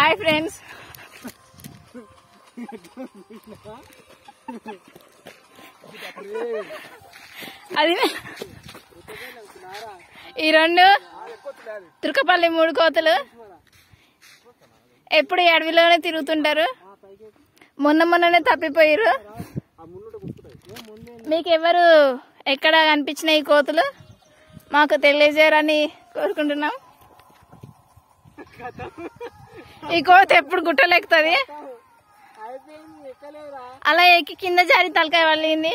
Bye friends. అది ఈ 2 తుర్కపల్లి 3 కోతులు ఎప్పుడు అడవిలోనే తిరుగుతుంటారు. మొన్ననే తప్పిపోయారు. మీకు ఎవరు ఎక్కడ కనిపించిన ఈ కోతులు మాకు తెలియజేయరని కోరుకుంటున్నాం. ఈ కోత ఎప్పుడు గుట్టలెక్కుతుంది. అలా ఎక్కి కింద జారి తలకాయ వల్లింది.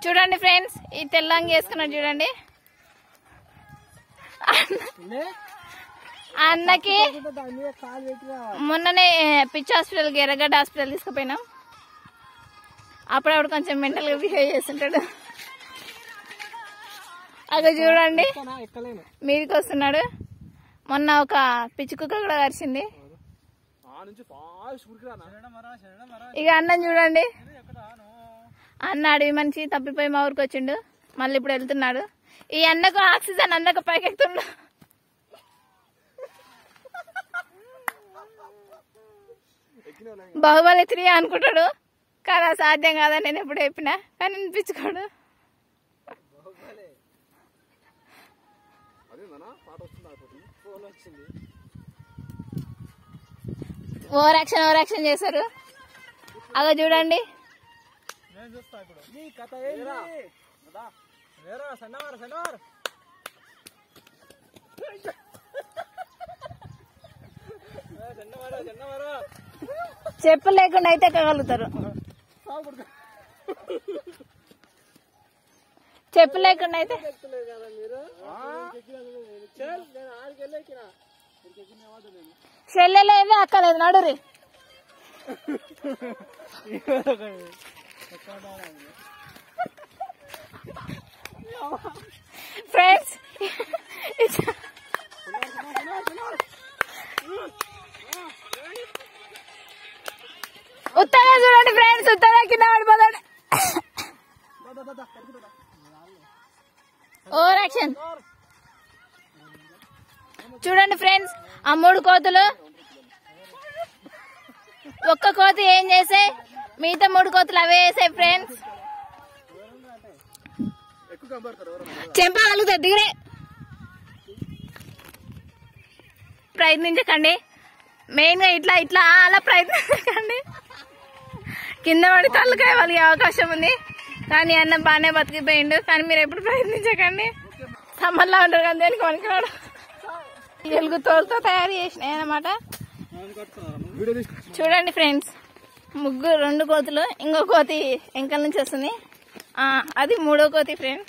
చూడండి ఫ్రెండ్స్, ఈ తెల్లంగి వేసుకున్నాడు చూడండి. అన్నకి మొన్ననే పిచ్చి హాస్పిటల్కి ఎర్రగడ్డ హాస్పిటల్ తీసుకుపోయినాం. అప్పుడప్పుడు కొంచెం మెంటల్ గా బిహేవ్ చేస్తుంటాడు. అక్కడ చూడండి మీదికి వస్తున్నాడు. మొన్న ఒక పిచ్చి కుక్క కూడా కరిచింది. ఇక అన్నం చూడండి, అన్న అడవి మనిషి తప్పిపోయి మా ఊరికి వచ్చిండు. మళ్ళీ ఇప్పుడు వెళ్తున్నాడు. ఈ అన్నకు ఆక్సిజన్ అందక పైకెక్కుతుండు. బాహుబలి 3 అనుకుంటాడు, కానీ సాధ్యం కాదని నేను ఎప్పుడు చెప్పినా, కానీ వినిపించుకోడు. ఓవర్ యాక్షన్ చేశారు. అలా చూడండి. చెప్పులు లేకుండా అయితే ఎక్కగలుగుతారు. చెప్పులు లేకుండా అయితే చెల్లెలేదు అక్కలేదు నడురి. ఫ్రెండ్స్ ఉత్తగా చూడండి ఫ్రెండ్స్, ఉత్తగా కింద పడిపోతాడు. ఓవర్ యాక్షన్ చూడండి ఫ్రెండ్స్. ఆ 3 కోతులు, ఒక్క కోతి ఏం చేసాయి, మిగతా 3 కోతులు అవే వేసాయి ఫ్రెండ్స్. చెంపగలుగుతాయి దిగరే. ప్రయత్నించకండి, మెయిన్ గా ఇట్లా అలా ప్రయత్నించకండి. కింద పడి తలకాయ వాళ్ళకి అవకాశం ఉంది. కానీ అన్న బాగానే బతికిపోయిండు. కానీ మీరు ఎప్పుడు ప్రయత్నించకండి. సమ్మర్లా ఉంటారు కానీ దేనికి పనికిరాడు. ఎలుగు తోలుతో తయారు చేసినాయి అన్నమాట. చూడండి ఫ్రెండ్స్, 2 కోతులు, ఇంకో కోతి వెంకల నుంచి వస్తుంది. అది 3వ కోతి ఫ్రెండ్.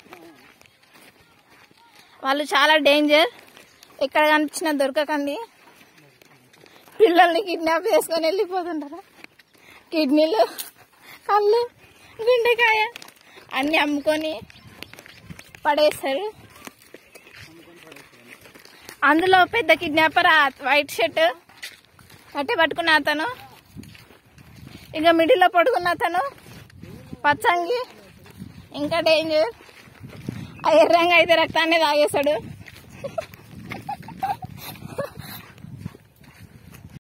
వాళ్ళు చాలా డేంజర్. ఎక్కడ కనిపించినా దొరకకండి. పిల్లల్ని కిడ్నాప్ చేసుకొని వెళ్ళిపోతుంటారు. కిడ్నీలు, కళ్ళు, గుండెకాయ అన్ని అమ్ముకొని పడేస్తారు. అందులో పెద్ద కిడ్నాపర్ వైట్ షర్ట్ కట్టి పట్టుకున్న అతను, ఇక మిడిల్లో పడుకున్న అతను పచ్చంగి, ఇంకా డేంజర్. ఆ ఎర్రంగా అయితే రక్తాన్ని తాగేశాడు.